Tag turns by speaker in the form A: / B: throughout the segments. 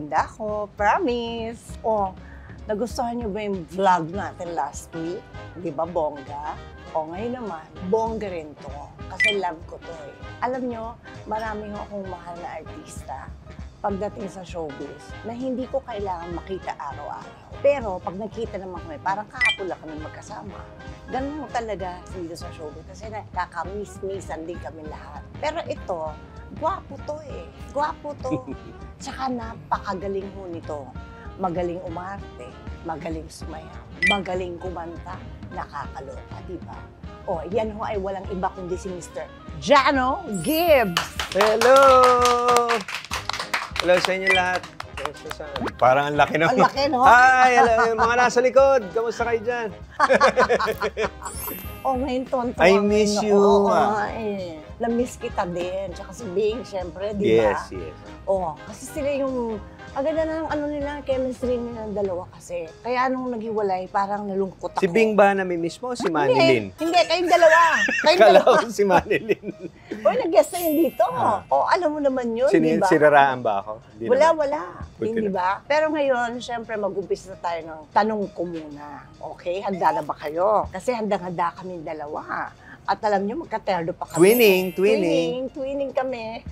A: maganda ako, promise. O, nagustuhan niyo ba yung vlog natin last week? Di ba, bongga? O, ngayon naman, bongga rin to. Kasi love ko to eh. Alam niyo, marami akong mahal na artista pagdating sa showbiz na hindi ko kailangan makita araw-araw. Pero pag nakita naman kami, parang kahapon lang kami magkasama. Ganun mo talaga dito sa showbiz kasi nakakamiss-missan din kami lahat. Pero ito, gwapo to eh. Gwapo to. Tsaka napakagaling ho nito. Magaling umarte, magaling sumayaw, magaling kumanta, nakakaloka, di ba? O, yan ho ay walang iba kundi si Mr. Jano Gibbs!
B: Hello! Hello sa inyo lahat. Parang ang laki naman.
A: Ang laki, no?
B: Hi! Hello, yung mga nasa likod. Kamusta kayo dyan?
A: O, ngayon tonto.
B: I miss you.
A: Oo, eh. Na-miss kita din. Tsaka si Bing, syempre, di ba?
B: Yes, yes.
A: Oo, kasi sila yung... Ang ganda na ng ano nila, chemistry nila ng dalawa kasi. Kaya nung naghiwalay, parang nalungkot ako.
B: Si Bing ba namimiss mo o si Manilyn?
A: Hindi, kayong dalawa. Kayong
B: Kala
A: dalawa.
B: ko si Manilyn.
A: Uy, nag-guest na yun dito. O, alam mo naman yun, di ba?
B: Siniraan ba ako? Hindi naman.
A: Wala. Hindi ba? Pero ngayon, syempre, mag-umpisa tayo ng tanong ko muna. Okay, handa na ba kayo? Kasi handang-handa kami dalawa. At alam nyo, magkaterdo pa kami. Twinning kami.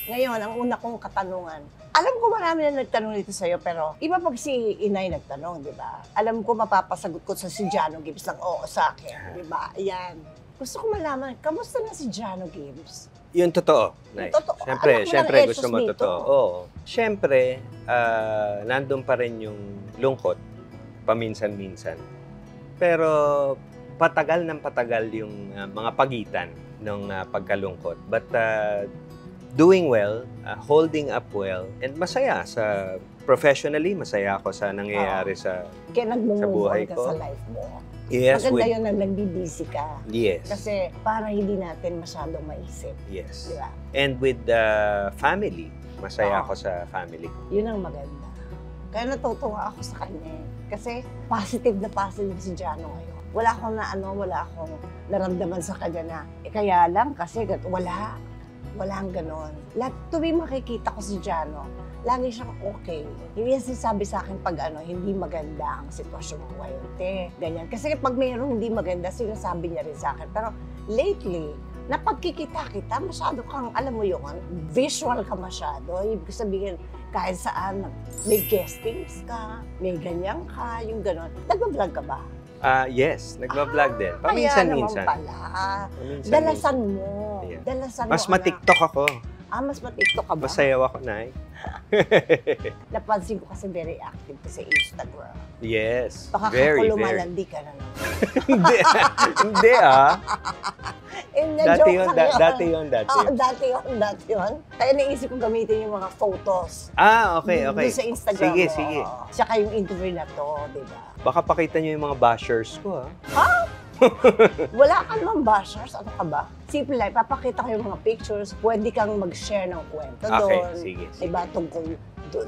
A: Ngayon, ang una kong katanungan. Alam ko marami na nagtanong dito sa'yo, pero iba pag si Inay nagtanong, di ba? Alam ko mapapasagot ko sa si Jano Gibbs ng oo sa akin, di ba? Ayan. Gusto ko malaman, kamusta na si Jano Gibbs?
B: Yung totoo.
A: Yung totoo.
B: Siyempre gusto mo totoo. Oo. Siyempre, nandun pa rin yung lungkot, paminsan-minsan. Pero patagal ng patagal yung mga pagitan ng pagkalungkot. But doing well, holding up well, and masaya sa professionally, masaya ako sa nangyayari sa
A: kaya
B: buhay
A: ka
B: ko.
A: sa life mo.
B: Yes.
A: Maganda yun na nagbibisi ka.
B: Yes.
A: Kasi para hindi natin masyadong maisip.
B: Yes.
A: Diba?
B: And with the family, masaya ako sa family ko.
A: Yun ang maganda. Kaya natutuwa ako sa kanya. Kasi positive na positive si Jano ngayon. Wala akong naramdaman sa kanya na, kaya lang kasi walang ganon. Lahat tuwing makikita ko si Jano, lagi siyang okay. Hindi niya sinasabi sa akin pag hindi maganda ang sitwasyon ko ngayon, ganyan. Kasi pag mayroong hindi maganda, sinasabi niya rin sa akin. Pero lately, napagkikita kita, masyado kang, alam mo yun, visual ka masyado. Ibig sabihin, kahit saan, may guestings ka, may ganyan ka, yung ganon. Nagbablog ka ba?
B: Yes, nagbablog din. Paminsan-minsan.
A: Kaya naman pala. Dalasan mo.
B: Yeah.
A: Dalasan
B: Mas
A: mo,
B: ma-TikTok ako.
A: Mas ma-TikTok ka ba?
B: Masayaw ako, Nay.
A: Napansin ko kasi very active ka sa Instagram.
B: Yes.
A: Baka
B: very.
A: lumalandi ka na naman.
B: Hindi Dati yun.
A: Dati yun. Kaya naisip ko gamitin yung mga photos.
B: Okay.
A: Doon sa Instagram
B: Sige.
A: Tsaka yung interview na to, di ba?
B: Baka pakita niyo yung mga bashers ko,
A: Wala ka naman bashers, ano ka ba? Simple lang, papakita ko yung mga pictures, pwede kang mag-share ng kwento doon.
B: Sige.
A: Diba, tungkol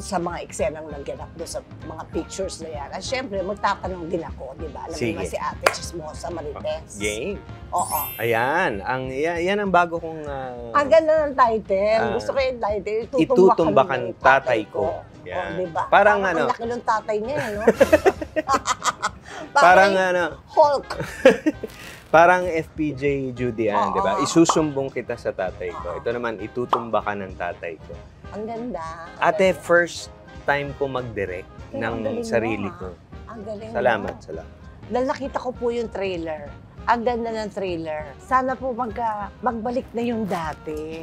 A: sa mga eksenang nagganap doon sa mga pictures na yan. At syempre, magtatanong din ako, di ba? Alam mo naman si Ate Chismosa Marites.
B: Game.
A: Oo.
B: Ayan, yan ang bago kong...
A: Ang ganda ng title. Gusto ko yung title,
B: Itutumbakan tatay ko.
A: Yeah. Diba?
B: Parang
A: ang laki ng tatay niya, no?
B: Parang
A: Hulk.
B: Parang FPJ Judy Ann, di ba? Isusumbong kita sa tatay ko. Ito naman, itutumbakan ng tatay ko.
A: Ang ganda.
B: Ate, first time ko mag-direct ng sarili ko.
A: Ang galing.
B: Salamat.
A: Dahil nakita ko po yung trailer. Ang ganda ng trailer. Sana po magbalik na yung dati.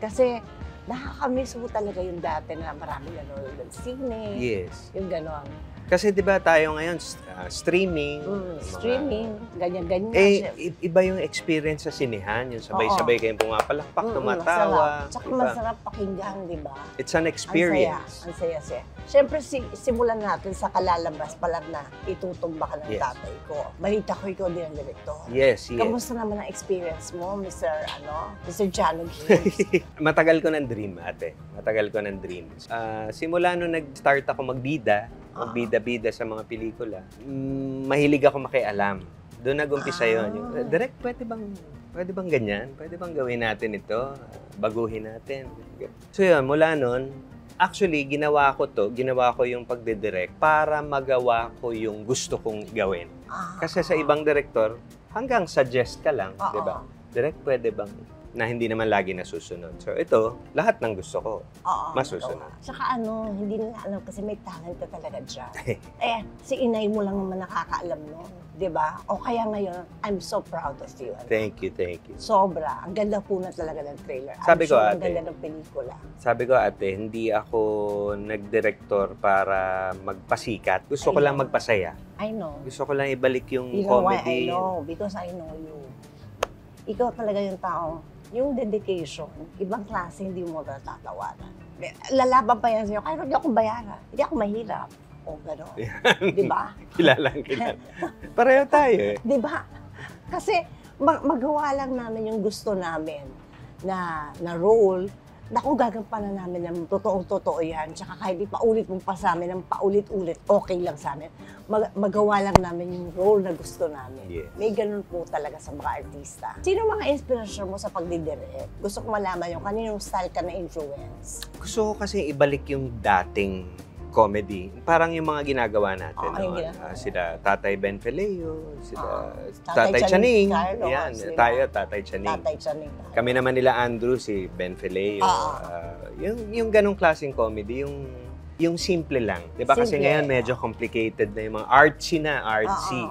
A: Kasi nakakamiss mo talaga yung dati na marami nanonood ng sine.
B: Yes.
A: Yung gano'n.
B: Kasi di ba tayo ngayon, streaming.
A: Streaming, ganyan-ganyan.
B: Iba yung experience sa sinehan. Yung sabay-sabay kayong pumapalakpak, tumatawa.
A: Tsaka masarap pakinggan, di ba?
B: It's an experience.
A: Ang saya. Siyempre, simulan natin sa kalalabas pa lang na itutumba ka ng tatay ko. Balita ko ikaw din ang direktor.
B: Yes.
A: Kamusta naman ang experience mo, Mr. Jano Gibbs?
B: Matagal ko ng dream, ate. Matagal ko ng dream. Simula nung nag-start ako magbida sa mga pelikula, mahilig ako makialam. Doon nag-umpisa yun. Direct, pwede bang ganyan? Pwede bang gawin natin ito? Baguhin natin? So yun, mula nun, Actually, ginawa ko yung pagdidirect para magawa ko yung gusto kong gawin. Kasi sa ibang direktor, hanggang suggest ka lang, di ba? Direct, pwede bang na hindi naman lagi nasusunod. So ito, lahat ng gusto ko, masusunod.
A: Tsaka hindi nila alam kasi may talent ka talaga dyan. Si inay mo lang naman nakakaalam nun. Diba? O kaya ngayon, I'm so proud of you.
B: Thank you.
A: Sobra. Ang ganda po na talaga ng trailer.
B: Sabi ko,
A: ang ganda ng pelikula.
B: Sabi ko, ate, hindi ako nagdirektor para magpasikat. Gusto ko lang magpasaya.
A: I know.
B: Gusto ko lang ibalik yung
A: You know why
B: comedy.
A: I know? Because I know you. Ikaw talaga yung tao. Yung dedication, ibang klase hindi mo natatawanan. Lalaban pa yan sa'yo, kaya hindi ako bayaran. Hindi ako mahirap. O gano'n. Di ba?
B: Kilala. Pareho tayo eh.
A: Di ba? Kasi magawa lang namin yung gusto namin na role. Naku, gagampanan namin ng totoong-totoo yan. Tsaka kahit ipaulit mo pa sa amin ng paulit-ulit, okay lang sa amin. Magawa lang namin yung role na gusto namin.
B: Yes.
A: May ganun po talaga sa mga artista. Sino mga inspirasyon mo sa pagdidirect? Gusto ko malaman yung kaninong style ka na-influence.
B: Gusto ko kasi ibalik yung dating comedy. Parang yung mga ginagawa natin. Sila Tatay Ben Feleo, sila Tatay Chaning. Yan, tayo, Tatay Chaning. Kami naman nila Andrew, si Ben Feleo. Yung ganong klaseng comedy, yung simple lang. Diba? Kasi ngayon medyo complicated na yung mga artsy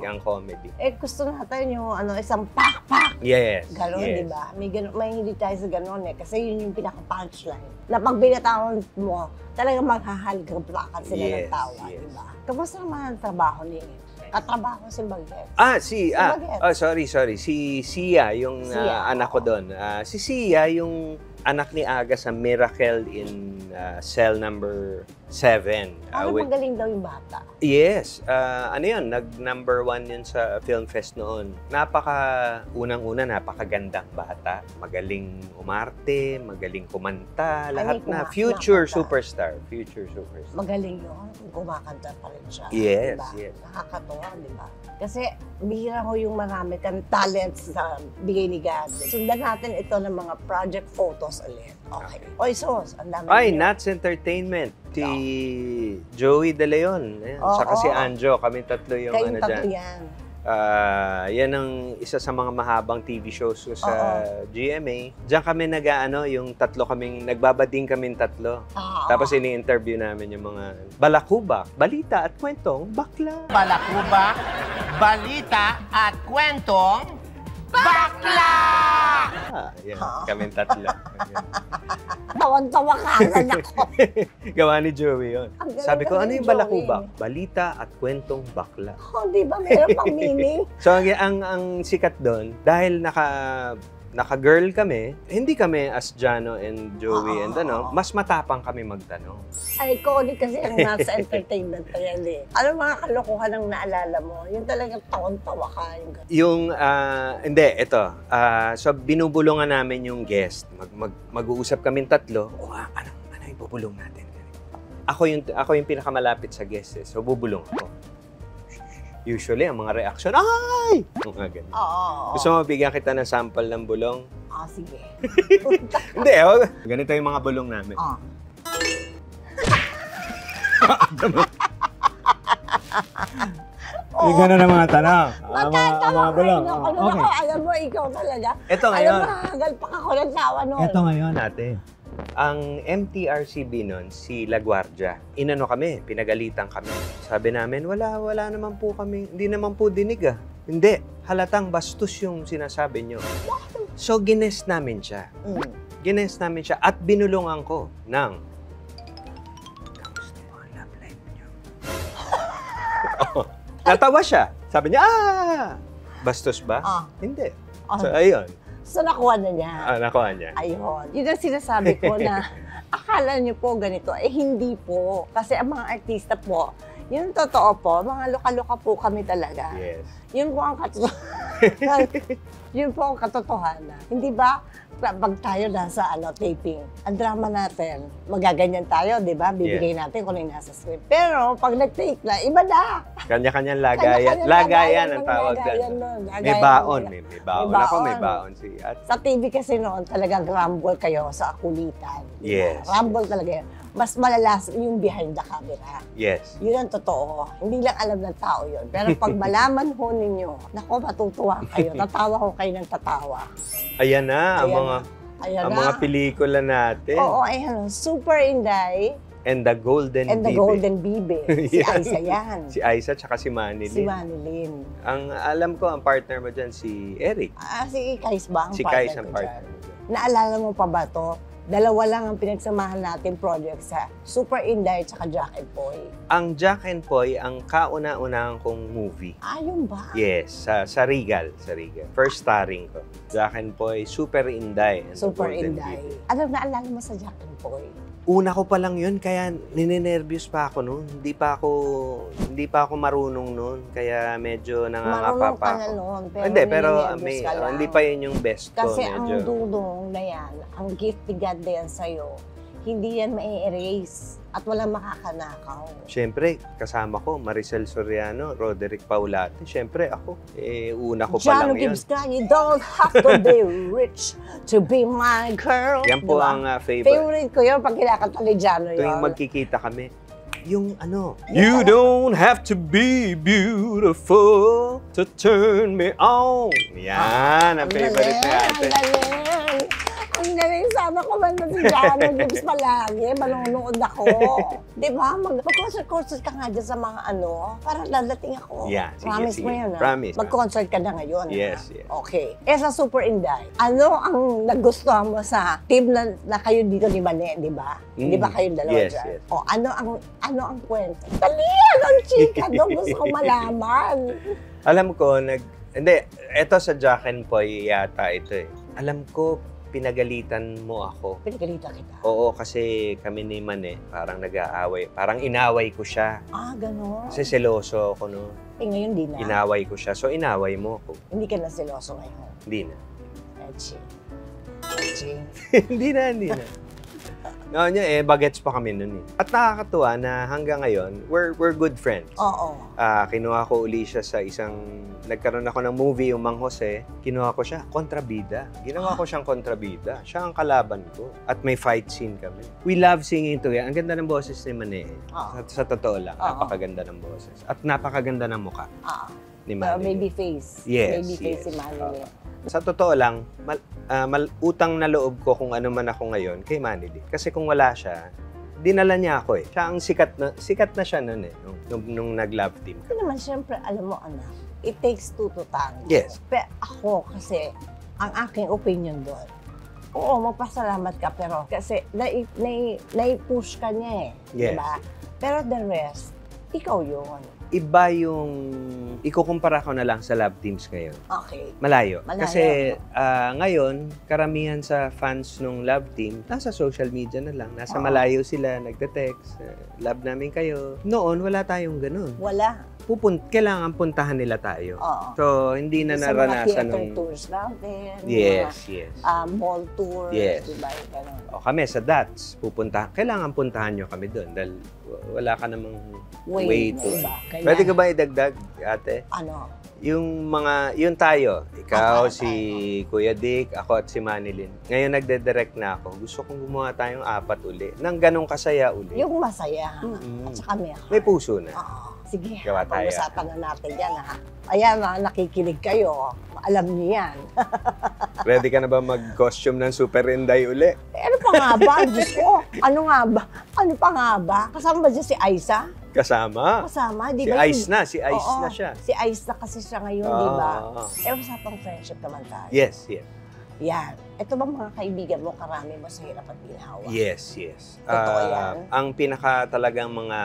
B: ang comedy.
A: Gusto natin yung isang pak-pak.
B: Yes.
A: Ganon, diba? May hindi tayo sa ganon Kasi yun yung pinaka-punchline. Na pag binatawan mo, talagang maghahaligaplakan sila ng tawa, diba? Kamusta naman ang trabaho ni katrabaho si Bagets? Sorry. Si Sia, yung anak ko doon. Si Sia, yung anak ni Aga sa Miracle in Cell number 7. Magaling daw yung bata.
B: Yes. Nag-number 1 yun sa Film Fest noon. Unang-una, napakagandang bata. Magaling umarte, magaling kumanta, lahat na. Future superstar. Magaling yun. Kumakanta pa rin siya. Yes. Nakakatuwa, di ba? Kasi bihira ko yung marami kang talents sa bigay ni God. Sundan natin ito ng mga project photos ulit. Okay. Sos, ang dami. Nats Entertainment. Si Joey De Leon. Saka si Anjo. Kami tatlo yung
A: dyan. Yan.
B: Yan ang isa sa mga mahabang TV shows ko sa GMA. Diyan kami yung tatlo nagbabading kaming tatlo. Tapos ini-interview namin yung mga balakubak, balita at kwentong bakla.
C: Balakubak, balita at kwentong bakla!
B: Yan, kaming tatlo.
A: Tawan-tawa ka, anak ko.
B: Gawa ni Joey yun. Sabi ko, ano yung balakubak? Balita at kwentong bakla.
A: Di ba? Meron pang meaning.
B: So, ang sikat doon, dahil naka-girl kami, hindi kami as Jano and Joey mas matapang kami magtanong.
A: Iconic kasi ang nasa entertainment pa yan eh. Ano mga kalokohan ang naalala mo? Yung talagang tawan-tawa ka.
B: Hindi, ito. So, binubulungan namin yung guest. Mag-uusap kami tatlo. Ano yung bubulong natin? Ako yung pinakamalapit sa guest eh. So, bubulong ako. Usually, ang mga reaction, ay! Mga ganun. Gusto mo bigyan kita ng sample ng bulong?
A: Sige.
B: Hindi, ganito yung mga bulong namin. Yung gano'n ang mga tanong. Mga bulong.
A: Okay. Alam mo, ikaw talaga.
B: Ito ngayon.
A: Alam mo, nakagalpak ako ng tawa nun.
B: Ito ngayon, ate. Ang MTRCB nun, si La Guardia, kami, pinagalitan kami. Sabi namin, wala naman po kami, hindi naman po dinig Hindi, halatang bastos yung sinasabi nyo. So, gines namin siya. Gines namin siya at binulungan ko ng kamusta mo ang love life nyo? Natawa siya. Sabi niya, bastos ba? Hindi. So, ayun.
A: So, nakuha na niya.
B: Nakuha niya.
A: Ayun. Yun ang sinasabi ko na akala niyo po ganito. Hindi po. Kasi ang mga artista po, yun totoo po, mga loka-loka po kami talaga.
B: Yes.
A: Yun po ang katotohanan. Yun po ang katotohanan. Hindi ba? Pag tayo nasa taping, ang drama natin, magaganyan tayo, di ba? Bibigay natin kung ano yung nasa script. Pero pag nag-take na, iba na.
B: Kanya-kanyang lagayan. Lagayan ang tawag dyan. May baon. May baon. Ako may baon. At
A: sa TV kasi noon, talagang rumble kayo sa kulitan.
B: Yes.
A: Rumble talaga yan. mas malalas yung behind the camera.
B: Yes.
A: Yun ang totoo. Hindi lang alam ng tao yun. Pero pag malaman ho ninyo, nako, matutuwa kayo. Tatawa ko kayo ng tatawa.
B: Ayan na,
A: Ayan
B: ang
A: na.
B: mga pelikula natin.
A: Oo, ayan. Super Inday
B: And the Golden
A: and the
B: Bibe.
A: Golden Bibe. Si
B: Yan.
A: Aiza yan.
B: Si Aiza tsaka si Manilin.
A: Si Manilin.
B: Ang alam ko, ang partner mo dyan, si Eric.
A: Si Kais ba ang
B: Si
A: partner
B: Kais ang
A: ko
B: partner
A: dyan?
B: mo dyan.
A: Naalala mo pa ba to? Dalawa lang ang pinagsamahan natin project sa Super Inday at Jack and Poy.
B: Ang Jack and Poy, ang kauna-unahang kong movie.
A: Ayun ba?
B: Yes, sa Regal. Sa Regal. First starring ko. Jack and Poy, Super Inday. And the
A: Super
B: Golden
A: Inday.
B: Bibe.
A: Ano naalala mo sa Jack and Poy?
B: Una ko pa lang yun, kaya ninenervyos pa ako noon. Hindi pa ako marunong noon, kaya medyo nangangapa
A: Marunong
B: pa
A: ka na
B: ako.
A: noon,
B: Hindi, pero
A: ninenervyos ka lang.
B: hindi pa yun yung best ko.
A: Kasi
B: Medyo.
A: ang dudong na yan, ang gift ni God na yan sa'yo, hindi yan mai-erase at walang makakanakaw.
B: Siyempre, kasama ko, Maricel Soriano, Roderick Paulate. Siyempre, ako. Una ko pa
A: Jano
B: lang yun.
A: Gibbs ka, you don't have to be rich to be my girl.
B: Yan po
A: Diba?
B: ang favorite.
A: Favorite ko yun pag kinakanta ni Jano yun.
B: Tuwing magkikita kami, yung ano, you don't have to be beautiful to turn me on. Yan, ang favorite na
A: Ang
B: natin.
A: galing! Ang galing! Sana ko man na si Jano Gibbs palagi. Manonood ako. Di ba? Mag-concert-concert ka nga dyan sa mga ano. Para lalating ako.
B: Yeah, sige,
A: Promise
B: sige.
A: mo yun, ha?
B: Promise.
A: Mag-concert ka na ngayon,
B: Yes,
A: ha?
B: yes.
A: Okay. Sa Super Inday, ano ang nagustuhan mo sa team na kayo dito ni Mane, di ba? Di ba kayong dalawa
B: Yes,
A: dyan?
B: yes.
A: O, ano ang kwento? Dali! Anong chika doon? Gusto ko malaman.
B: Alam ko, hindi, eto sa Jack and Poy yata ito eh. Alam ko, pinagalitan mo ako.
A: Pinagalitan kita.
B: Oo, kasi kami ni Mane, parang nag-aaway. Parang inaway ko siya.
A: Gano'n.
B: Kasi seloso ako, no?
A: Ngayon di na.
B: Inaway ko siya. So, inaway mo ako.
A: Hindi ka na seloso ngayon.
B: Hindi na.
A: Edgy.
B: Hindi na. No, bagets pa kami nun eh. At nakakatuwa na hanggang ngayon, we're good friends.
A: Oo.
B: Kinuha ko uli siya sa nagkaroon ako ng movie, yung Mang Jose. Kinuha ko siya, kontrabida. Ginawa ko siyang kontrabida. Siya ang kalaban ko. At may fight scene kami. We love singing together. Ang ganda ng boses ni Mane. Sa totoo lang, napakaganda ng boses. At napakaganda ng mukha ni Mane.
A: Baby face.
B: Yes,
A: Baby face
B: yes.
A: si Manny.
B: Sa totoo lang, utang na loob ko kung ano man ako ngayon kay Manny. Kasi kung wala siya, dinala niya ako eh. Siya ang sikat na siya noon eh, nung nag-love team.
A: Kasi naman, syempre, alam mo, anak, it takes two to tango.
B: Yes.
A: Pero ako, kasi, ang aking opinion doon, oo, magpasalamat ka, pero kasi nai-push ka niya eh.
B: Yes.
A: Diba? Pero the rest, ikaw yun.
B: Iba yung ikukumpara ko na lang sa love teams ngayon.
A: Okay.
B: Malayo.
A: Malayo.
B: Kasi ngayon, karamihan sa fans ng love team, nasa social media na lang. Nasa malayo sila, nagte-text, love namin kayo. Noon, wala tayong ganun.
A: Wala.
B: Kailangan puntahan nila tayo.
A: Oo.
B: So, hindi na
A: Sa mga
B: naranasan
A: theater
B: nung...
A: tours natin.
B: Yes.
A: Mall tours.
B: Yes.
A: Diba? Ganun.
B: O kami sa DATS, kailangan puntahan nyo kami doon dahil wala ka namang way to.
A: Diba?
B: Pwede ka ba idagdag, ate?
A: Ano?
B: Yung tayo, ikaw,
A: Ako,
B: si Kuya Dick, ako at si Manilin. Ngayon nagde-direct na ako. Gusto kong gumawa tayong 4 uli. Nang ganong kasaya uli.
A: Yung masaya. At saka
B: May puso na.
A: Oo. Sige,
B: Gawa tayo.
A: pag-usapan na natin yan, ha? Ayan, nakikinig kayo. Alam niyo yan.
B: Ready ka na ba mag-costume ng Super Inday uli?
A: Ano pa nga ba? Diyos ko, ano nga ba? Ano pa nga ba? Kasama ba dyan si Aiza?
B: Kasama.
A: Kasama, di
B: Si
A: ba?
B: Ice na. Si Ice
A: Oo,
B: na siya.
A: Si Aiza kasi siya ngayon, di ba?
B: Ah.
A: Usapang friendship naman tayo.
B: Yes.
A: Yan. Ito ba mga kaibigan mo, karami mo sa hirap at ginhawa?
B: Yes.
A: Totoo yan?
B: Ang pinaka talagang mga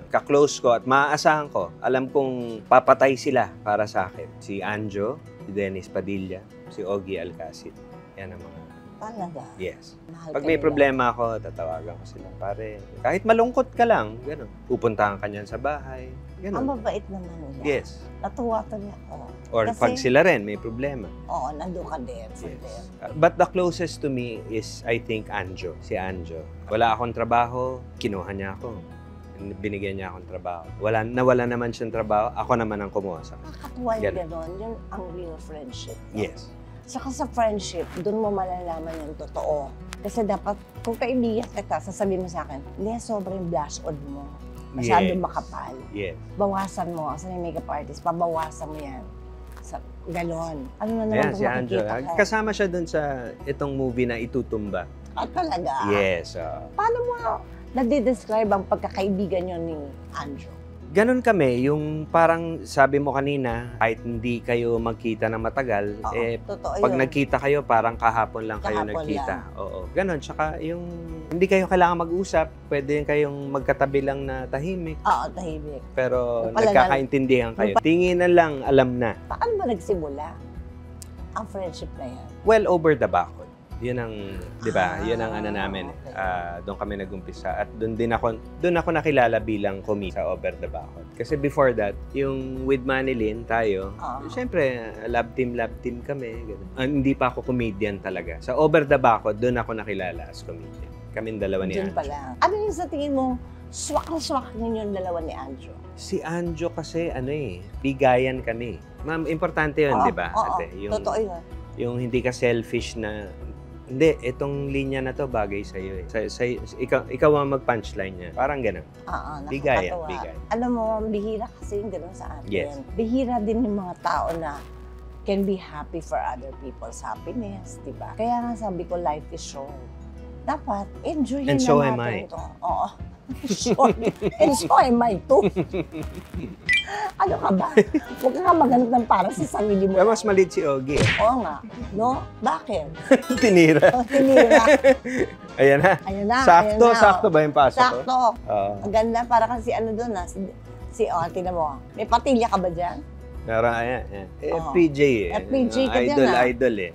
B: ka-close ko at maaasahan ko, alam kong papatay sila para sa akin. Si Anjo, si Dennis Padilla, si Ogie Alcacid. Yan ang mga...
A: Talaga?
B: Yes.
A: Mahal
B: Pag
A: ka
B: may
A: nila.
B: problema ako, tatawagan ko sila. Pare, kahit malungkot ka lang, gano'n. Pupuntahan ka niyan sa bahay.
A: Ang
B: Gano'n.
A: mabait naman nila.
B: Yes.
A: Natuwa tuloy ako.
B: Or
A: Kasi-
B: pag sila rin, may problema.
A: Oo, nandun ka din for them.
B: Yes. But the closest to me is, I think, Anjo. Si Anjo. Wala akong trabaho, kinuha niya ako. Binigyan niya akong trabaho. Nawala naman siyang trabaho, ako naman ang kumuha sa kanya.
A: Nakakatuwa yung
B: Ganun.
A: gano'n. Yun ang real friendship. no?
B: Yes.
A: Saka sa friendship, doon mo malalaman yung totoo. Kasi dapat, kung kaibigan kita, sasabihin mo sa akin, hindi, sobrang blush on mo. Masyadong makapal.
B: Yes.
A: Bawasan mo. Kasi yung makeup artist, pabawasan mo yan. Sa, ganon. Ano na
B: Ayan,
A: naman
B: si
A: kung
B: Anjo.
A: makikita ka?
B: Kasama siya dun sa itong movie na Itutumba.
A: At talaga.
B: Yes.
A: Paano mo nade-describe ang pagkakaibigan nyo ni Anjo?
B: Ganon kami, yung parang sabi mo kanina, kahit hindi kayo magkita ng matagal,
A: Oo, totoo
B: pag
A: yun.
B: nagkita kayo, parang kahapon lang kayo
A: Kahapon
B: nagkita. Oo, ganon. Tsaka yung hindi kayo kailangan mag-usap, pwede kayong magkatabi lang na tahimik,
A: Oo, tahimik.
B: pero
A: Pala
B: nagkakaintindihan kayo. Tinginan lang, alam na.
A: Paano ba nagsimula ang friendship na yan?
B: Well, over the background. Yun ang, di ba? Yun ang ano namin.
A: Okay.
B: Doon kami nag-umpisa. At doon ako nakilala bilang comedian sa Over the Background. Kasi before that, yung with Manilyn, tayo, syempre, love team kami. Ganun. Hindi pa ako comedian talaga. Sa Over the Background, doon ako nakilala as comedian. Kaming dalawa ni
A: Diyan
B: Anjo.
A: pa lang. Ano yung sa tingin mo, swak na swak ninyong dalawa ni Anjo?
B: Si Anjo kasi, bigayan kami. Ma'am, importante yun, di ba?
A: Oo,
B: Ate?
A: totoo yun.
B: Yung hindi ka selfish na, hindi, itong linya na to bagay sa'yo eh. Ikaw ang mag-punchline niya. Parang gano'n.
A: Oo,
B: Bigayan,
A: nakakatawa.
B: bigayan.
A: Alam mo, bihira kasi yung gano'n sa atin.
B: Yes.
A: Bihira din yung mga tao na can be happy for other people's happiness, di ba? Kaya nga sabi ko, life is short. Dapat, enjoy
B: And
A: na
B: so am I.
A: natin ito. Oo. Short. And so am I too. Ano ka ba? Huwag ka maganap ng para sa sarili mo.
B: Mas maliit si Ogie.
A: Oo nga. No? Bakit?
B: Tinira.
A: Oh, tinira.
B: Ayan na.
A: Ayun na.
B: Sakto,
A: ayun na.
B: sakto ba yung pasok ko?
A: Sakto. Ang ganda. Para kasi ano doon na. Tingnan mo. May patilya ka ba dyan?
B: Meron, ayan.
A: Oo.
B: FPJ eh.
A: FPJ ka dyan,
B: Idol eh.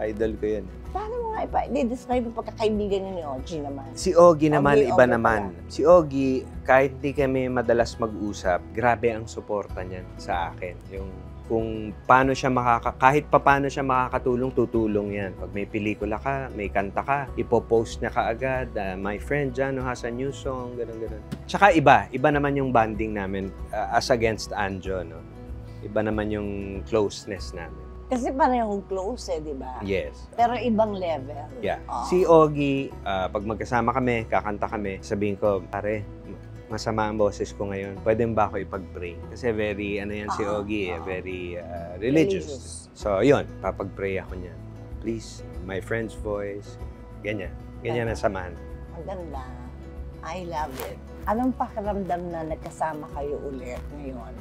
B: Idol ko yun.
A: Paano mo nga i-describe yung pagkakaibigan niyo ni Ogie naman?
B: Si Ogie naman,
A: Ogie,
B: iba
A: Ogie
B: naman. Si Ogie, kahit di kami madalas mag-usap, grabe ang suporta niya sa akin. Yung kung paano siya kahit pa paano siya makakatulong, tutulong yan. Pag may pelikula ka, may kanta ka, ipopost niya kaagad, my friend Jano has a new song, gano'n. Tsaka iba naman yung bonding namin as against Anjo, no? Iba naman yung closeness namin.
A: Kasi parehong close di ba?
B: Yes.
A: Pero ibang level.
B: Yeah.
A: Oo.
B: Si Ogie, pag magkasama kami, kakanta kami, sabihin ko, pare, masama ang boses ko ngayon. Pwede ba ako ipag-pray? Kasi very, si Ogie, very religious. So, yun, papag-pray ako niya. Please, my friend's voice. Ganyan. Ganyan ang samahan.
A: Ang ganda. I love it. Anong pakiramdam na nagkasama kayo ulit ngayon?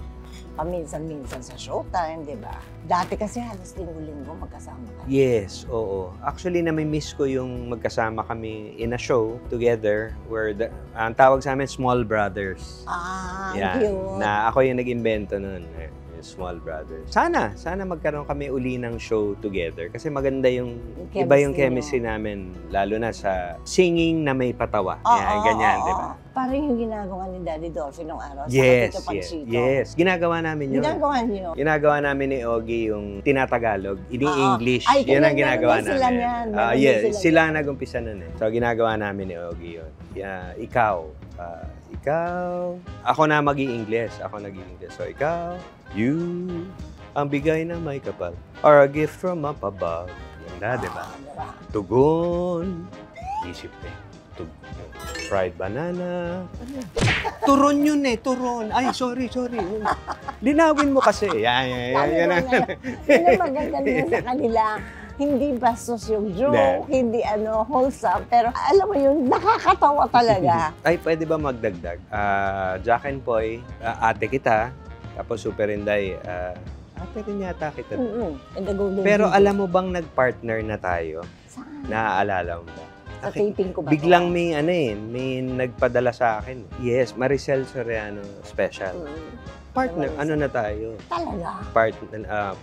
A: Paminsan-minsan sa showtime, di ba? Dati kasi halos linggo-linggo magkasama kayo.
B: Yes, oo. Actually, nami-miss ko yung magkasama kami in a show together where ang tawag sa amin, Small Brothers.
A: Cute.
B: Na ako yung nag-imbento nun. Small Brothers. Sana magkaroon kami uli ng show together kasi maganda yung iba yung chemistry namin, lalo na sa singing na may patawa. Ganyan, di ba?
A: Parang yung ginagawa ni Daddy Dolphy nung araw sa
B: Yes,
A: Tito Panchito.
B: yes. Ginagawa namin yun. Ginagawa namin ni Ogie yung tinatagalog, ini-English. Yun ang ginagawa namin. Sila ang nag-umpisa nun eh. So, ginagawa namin ni Ogie yun. Ikaw. Ako na mag-i-English. Ako nag-i-English. So, ikaw, you, ang bigay na may kapal, or a gift from up above. Ganda, di ba? Tugon. Isip eh. Fried banana. Turon yun eh, turon. Ay, sorry. Linawin mo kasi. Yan.
A: Yun ang maganda nila sa kanila. Hindi bastos yung joke, hindi wholesome, pero alam mo yun, nakakatawa talaga.
B: Ay, pwede ba magdagdag? Jack and Poy, ate kita, tapos Super Inday, ate rin yata kita. Pero alam mo bang nag-partner na tayo?
A: Saan?
B: Naaalala mo ba?
A: Sa taping ko ba?
B: Biglang may nagpadala sa akin. Yes, Maricel Soriano special. Partner, ano na tayo?
A: Talaga?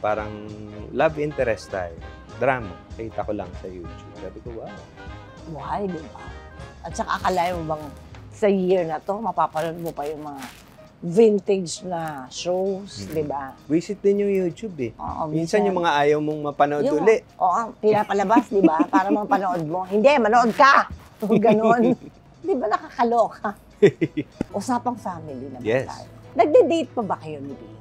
B: Parang love interest tayo. Drama. Kita ko lang sa YouTube. Sabi ko, wow.
A: Why, di ba? At saka akalain mo bang sa year na to, mapapanood mo pa yung mga vintage na shows, di ba?
B: Visit din yung YouTube eh.
A: Oo,
B: Minsan yung mga ayaw mong mapanood uli.
A: Oo, pinapalabas, di ba? Para mapanood mo. Hindi, manood ka! Ganon. Di ba nakakaloka? Usapang family naman tayo. Nagde-date pa ba kayo ni Bea?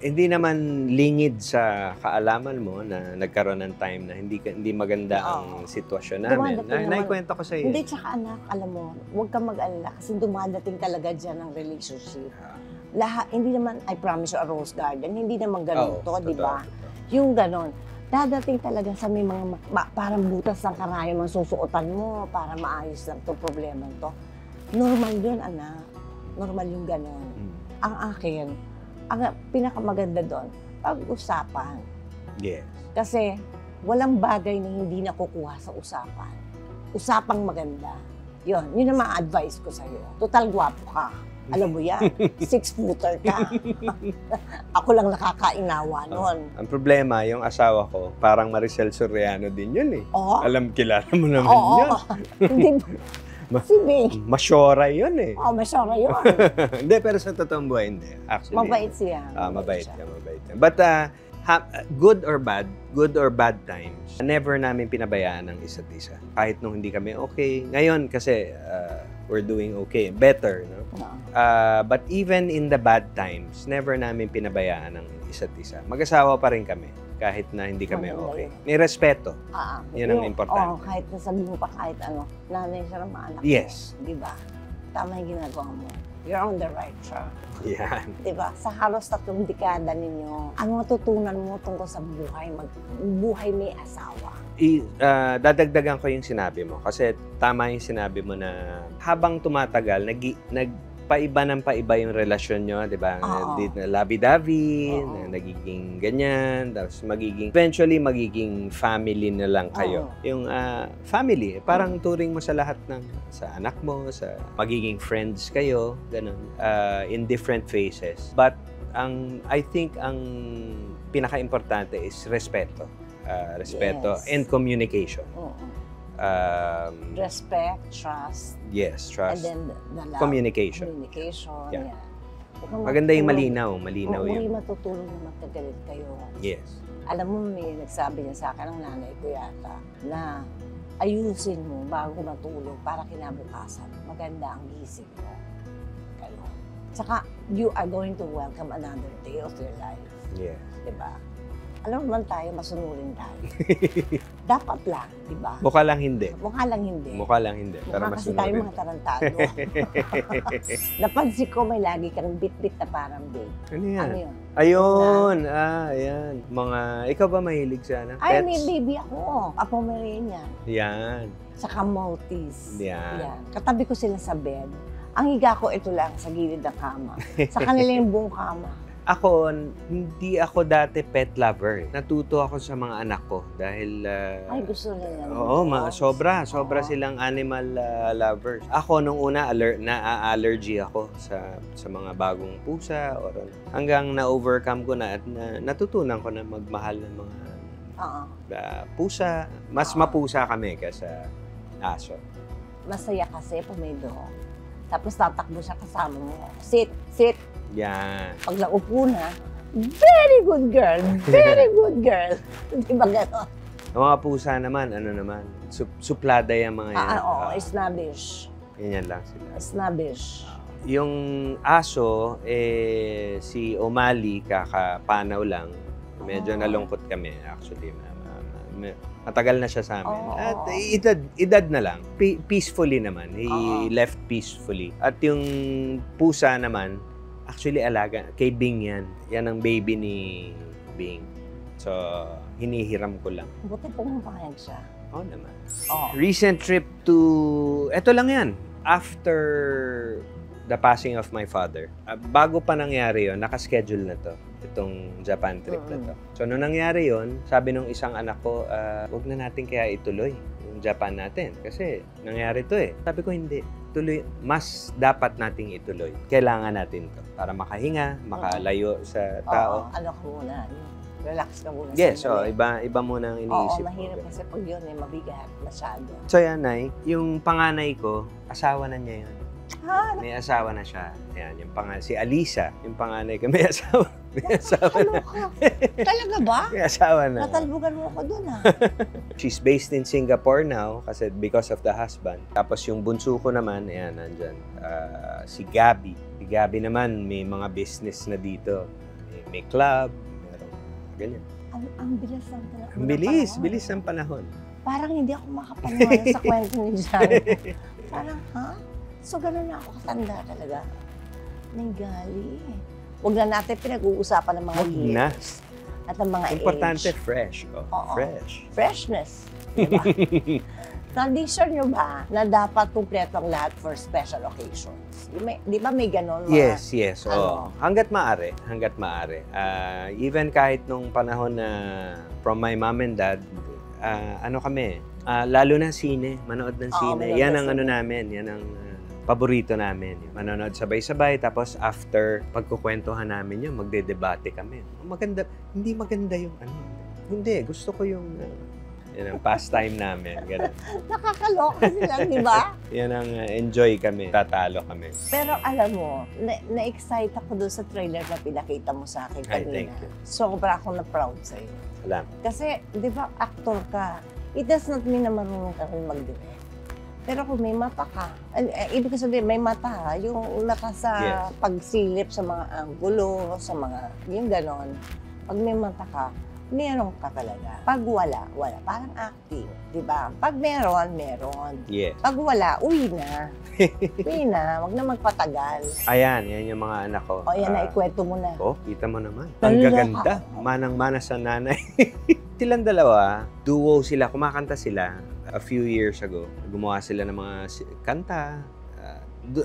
B: Hindi naman lingid sa kaalaman mo na nagkaroon ng time na hindi maganda ang sitwasyon namin.
A: Dumadating naman.
B: Naikwento ko sa iyo.
A: Hindi, tsaka anak, alam mo, huwag kang mag-alala kasi dumadating talaga dyan ang relationship. Lahat, hindi naman, I promise you, a rose garden, hindi naman ganun to, di ba? Yung ganon, dadating talaga sa may mga, parang butas ng karayom ang susuotan mo para maayos lang itong problema to. Normal yun, anak. Normal yung ganon. Ang akin, ang pinakamaganda doon, pag-usapan.
B: Yes.
A: Kasi walang bagay na hindi nakukuha sa usapan. Usapang maganda. Yun ang mga advice ko sa'yo. Total gwapo ka. Alam mo yan, 6-footer ka. Ako lang nakakainawa nun.
B: Ang problema, yung asawa ko, parang Maricel Soriano din yun eh.
A: Oo.
B: Kilala mo naman yun.
A: Hindi si Bing.
B: Masyora yun eh.
A: Masyora yun.
B: Hindi, pero sa totoong buhay, hindi. Actually.
A: Mabait siya.
B: Mabait ka. But, good or bad times, never namin pinabayaan ang isa't isa. Kahit nung hindi kami okay. Ngayon, kasi we're doing okay. Better, no? But even in the bad times, never namin pinabayaan ang isa't isa. Mag-asawa pa rin kami. Kahit na hindi kami okay. May respeto. Yan ang importante.
A: Kahit nasabi mo pa kahit ano, nanay siya ng mga anak
B: Yes.
A: mo. Diba? Tama yung ginagawa mo. You're on the right track.
B: Yan.
A: Diba? Sa halos 3 dekada ninyo, ang matutunan mo tungkol sa buhay may asawa.
B: Dadagdagan ko yung sinabi mo. Kasi tama yung sinabi mo na habang tumatagal, paiba ng paiba yung relasyon nyo, di ba? Labi-dabi, nagiging ganyan, tapos eventually magiging family na lang kayo. Yung family, parang turing mo sa lahat sa anak mo, sa magiging friends kayo, ganun, in different phases. But I think ang pinaka-importante is respeto. Respeto and communication.
A: Respect, trust.
B: Yes, trust.
A: And then the love.
B: Communication.
A: Yeah.
B: Maganda yung malinaw
A: Oo,
B: yun.
A: may matutulong na magkagalit kayo.
B: Yes.
A: Alam mo, may nagsabi niya sa akin, ang nanay ko yata, na ayusin mo bago matulog para kinabukasan. Maganda ang gising mo. Kayo. Tsaka, you are going to welcome another day of your life.
B: Yes.
A: Diba? Alam naman tayo, masunurin tayo. Dapat lang, di ba?
B: Mukha lang hindi.
A: Mukha lang hindi.
B: Mukha lang hindi. Pero
A: Mukha kasi tayo mga tarantado. Napansin ko may lagi kang bit-bit na parang babe.
B: Ano yan?
A: Ano yun?
B: Ayun! Ayan. Ikaw ba mahilig sa pets?
A: Ay, may baby ako. Pomeranian.
B: Yan.
A: Saka Maltese.
B: Yan.
A: Katabi ko sila sa bed. Ang higa ko ito lang sa gilid ng kama. Sa kanila yung buong kama.
B: Ako, hindi ako dati pet lover. Natuto ako sa mga anak ko dahil...
A: Ay, gusto nila.
B: Oo, sobra silang animal lovers. Ako, nung una, na-allergy ako sa mga bagong pusa. Hanggang na-overcome ko na at natutunan ko na magmahal ng mga pusa. Mas mapusa kami kaysa aso.
A: Masaya kasi pag may dog. Tapos tatakbo siya kasama mo. Sit.
B: Yan.
A: Pag naupo na, very good girl. Very good girl. Di ba gano'n?
B: Ang mga pusa naman, suplada yung mga yan.
A: Snobbish.
B: Ganyan lang sila.
A: Snobbish.
B: Yung aso, si O'Malley, kakapanaw lang. Medyo nalungkot kami, actually. Matagal na siya sa amin. At edad na lang. Peacefully naman. He left peacefully. At yung pusa naman, actually alaga. Kay Bing yan. Yan ang baby ni Bing. So, hinihiram ko lang.
A: Buti pumapayag siya.
B: Oo naman.
A: Recent
B: trip to... Ito lang yan. After the passing of my father. Bago pa nangyari yon, nakaschedule na to. Itong Japan trip na to. So, nung nangyari yon, sabi nung isang anak ko, wag na natin kaya ituloy yung Japan natin. Kasi nangyari to eh. Sabi ko, hindi. Tuloy, mas dapat nating ituloy. Kailangan natin to para makahinga, makalayo sa tao.
A: Ano ka muna? Relax ka muna.
B: Yes, iba muna ang iniisip.
A: Mahirap kasi pag yun mabigat masyado.
B: So yan, Nay, yung panganay ko, asawa na niya yun. May asawa na siya. Ayan, yung si Alisa, yung panganay ko, may asawa. May asawa na.
A: Talaga ba?
B: May asawa na.
A: Natalbugan mo ako dun
B: She's based in Singapore now kasi because of the husband. Tapos yung bunso ko naman, ayan, nandyan, si Gabby. Si Gabby naman, may mga business na dito. may club, merong ganyan.
A: Ang bilis ng panahon.
B: Ang bilis ng panahon.
A: Parang hindi ako makapaniwala sa kwento ni Jan. Parang, ha? So, ganun na ako katanda talaga. May gali. Huwag na natin pinag-uusapan ng mga
B: Huwag na.
A: years. At ang mga
B: Importante,
A: age.
B: fresh. Oh,
A: Oo.
B: fresh.
A: Freshness. Diba? Tradition nyo ba na dapat kumpleto ang lahat for special occasions? Di ba may ganon?
B: Yes.
A: Ano?
B: Hanggat maaari. Even kahit nung panahon na from my mom and dad, ano kami, lalo na sine, manood ng
A: Oo,
B: sine.
A: manood
B: Yan
A: ng
B: ang
A: sine.
B: ano namin, yan ang paborito namin. Manonood sabay-sabay, tapos after pagkukwentuhan namin yun, magdedebate kami. Maganda, hindi maganda yung ano. Hindi, gusto ko yung yan ang pastime namin. Ganun.
A: Nakakaloka sila, di ba?
B: Yan ang enjoy kami. Tatalo kami.
A: Pero alam mo, na-excite ako doon sa trailer na pinakita mo sa akin
B: Ay,
A: kanina.
B: thank you.
A: Sobra akong na-proud sa'yo.
B: Salamat.
A: Kasi, di ba, actor ka. It does not mean na marunong ka rin mag-direct. Pero kung may mata ka, ibig sabihin, may mata ha, yung mata sa
B: Yes.
A: pagsilip sa mga anggulo, sa mga, yung ganon. Pag may mata ka, meron ka talaga. Pag wala, wala. Parang acting, di ba? Pag meron, meron.
B: Yes.
A: Pag wala, uwi na. Uwi na, wag na magpatagal.
B: Ayan, yan yung mga anak ko.
A: O yan na, ikwento mo na.
B: Oh, kita mo naman. Ang
A: Talaga.
B: gaganda. Manang-mana sa nanay. Silang dalawa, duo sila, kumakanta sila a few years ago. Gumawa sila ng mga kanta.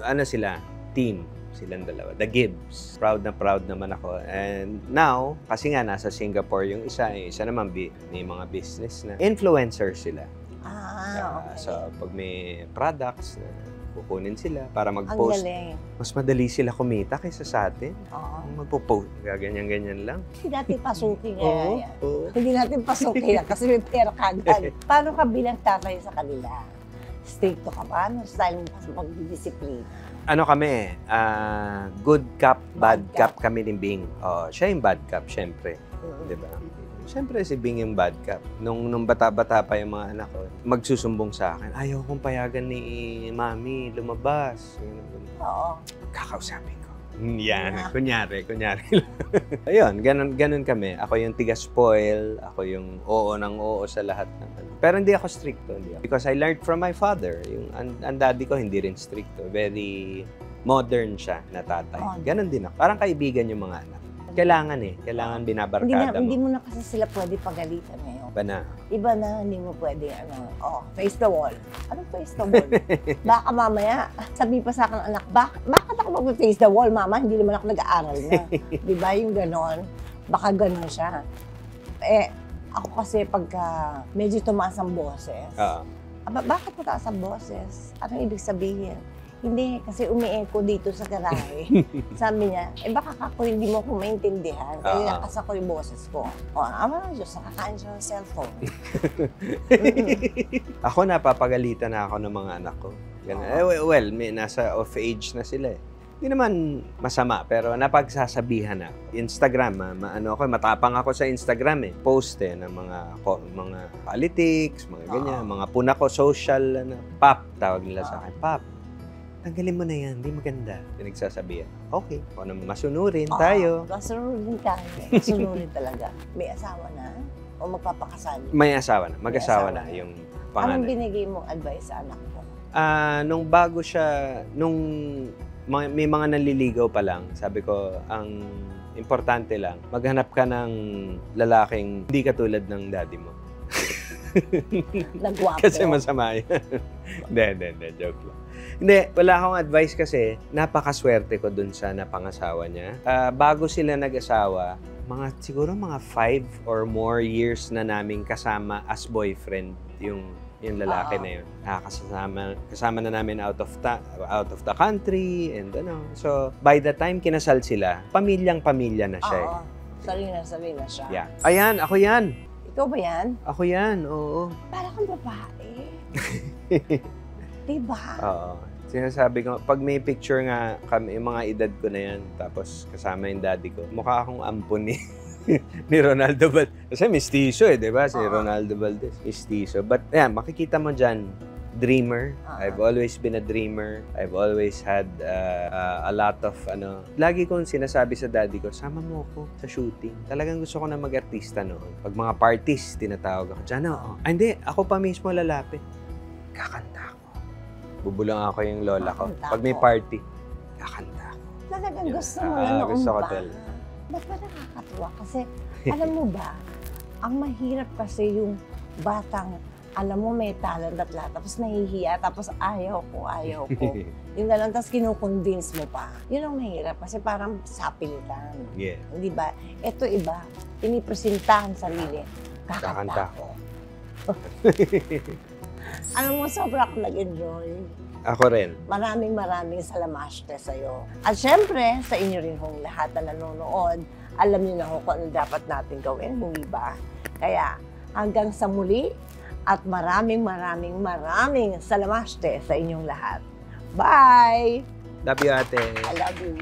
B: Ano sila? Team. Silang dalawa. The Gibbs. Proud naman ako. And now, kasi nga nasa Singapore yung isa naman may mga business na. Influencer sila.
A: Okay.
B: So, pag may products na kukunin sila para
A: Ang
B: mag-post,
A: galing.
B: mas madali sila kumita kaysa sa atin.
A: Oo.
B: Magpo-post, ganyan-ganyan lang.
A: Hindi natin pasukin yan.
B: Oo.
A: Hindi natin pasukin yan kasi may pera kagad. Paano ka bilang tatay sa kanila? Stricto ka ba? Ano style mo sa pagdidisiplina?
B: Ano kami, good cop, bad
A: Bad
B: cop
A: cop.
B: kami ni Bing. Oh, siya yung bad cop, syempre. Di ba? Syempre si Bing yung bad cop. Nung bata-bata pa yung mga anak ko, magsusumbong sa akin, ayaw kong payagan ni Mami lumabas.
A: Oo.
B: Kakausapin ko. Yan,
A: Yeah.
B: kunyari lang. Ayun, ganun kami. Ako yung tiga-spoil, ako yung oo ng oo sa lahat ng ano. Pero hindi ako stricto. Because I learned from my father. Yung ang daddy ko hindi rin stricto. Very modern siya na tatay.
A: Modern.
B: Ganun din ako. Parang kaibigan yung mga anak. Kailangan binabarkada
A: Hindi
B: mo.
A: mo na kasi sila pwede pagalitan ngayon.
B: Ba na?
A: Iba na, hindi mo pwede, face the wall. Anong face the wall? Baka mamaya, sabi pa sa akin ng anak, bakit ako mag-face the wall, mama? Hindi naman ako nag-aaral na. Di ba yung ganon? Baka ganon siya. Ako kasi pagka medyo tumaas ang boses, bakit mataas ang boses? Anong ibig sabihin? Hindi, kasi umi-echo dito sa garahe. Sabi niya, baka ako hindi mo ko maintindihan. Kaya lakas ako yung boses ko. Ama ng Diyos, nakakain siya ng cellphone.
B: Ako napapagalitan na ako ng mga anak ko. Well, nasa off age na sila eh. Hindi naman masama, pero napagsasabihan na. Instagram, matapang ako sa Instagram eh. Post ng mga politics, mga ganyan, mga puna ko, social, pop, tawag nila sa akin, pop. Tanggalin mo na yan, hindi maganda. Pinagsasabihan. Okay, kung ano masunurin tayo.
A: Masunurin tayo. Masunurin talaga. May asawa na? O magpapakasal?
B: May asawa na, mag-asawa
A: May asawa
B: na
A: na.
B: yung
A: Anong
B: panganay.
A: binigay mong advice sa anak mo?
B: Nung bago siya, may mga naliligaw pa lang, sabi ko, ang importante lang, maghanap ka ng lalaking hindi katulad ng daddy mo.
A: Nagwapo.
B: Kasi masama yan. Hindi, joke lang. Hindi, wala akong advice kasi napakaswerte ko dun sa napangasawa niya. Bago sila nag-asawa, siguro mga 5 or more years na namin kasama as boyfriend yung lalaki na yun. Kasama na namin out of the country and ano. So, by the time kinasal sila, pamilyang-pamilya na siya.
A: Oo. Sarili na siya.
B: Yeah. Ayan, ako yan.
A: Ikaw ba yan?
B: Ako yan, oo.
A: Para kang babae. Diba?
B: Oo. Sinasabi ko, pag may picture nga kami, yung mga edad ko na yan, tapos kasama yung daddy ko, mukha akong ampon ni Ronaldo Valdez. Kasi mistiso di ba? Si Ronaldo Valdez, mistiso. But, makikita mo dyan, dreamer.
A: Ah.
B: I've always been a dreamer. I've always had a lot of lagi kong sinasabi sa daddy ko, sama mo ako sa shooting. Talagang gusto ko na mag-artista noon. Pag mga parties, tinatawag ako, Jano, hindi, ako pa mismo lalapit. Kakanta ako. Bubulang ako yung lola ko.
A: Kakanta
B: Pag may
A: ako.
B: party, kakanta ako.
A: Talagang
B: Yeah.
A: gusto mo na noon
B: Gusto ko
A: pa.
B: talaga.
A: Ba't ba nakakatuwa? Kasi, alam mo ba, ang mahirap kasi yung batang, alam mo may talent at lahat, tapos nahihiya, tapos ayaw ko. Yung gano'n, tapos kinukonvince mo pa. Yun ang mahirap kasi parang sapilitan.
B: Yeah.
A: Hindi ba? Ito iba, pinipresenta ang sarili. Kakanta
B: Kakanta.
A: ko. Alam mo, sobra akong nag-enjoy.
B: Ako rin.
A: Maraming salamaste sa'yo. At syempre, sa inyo rin hong lahat na nanonood, alam niyo na ho kung ano dapat natin gawin, hindi ba? Kaya hanggang sa muli at maraming salamaste sa inyong lahat. Bye!
B: Love you, ate.
A: I love you.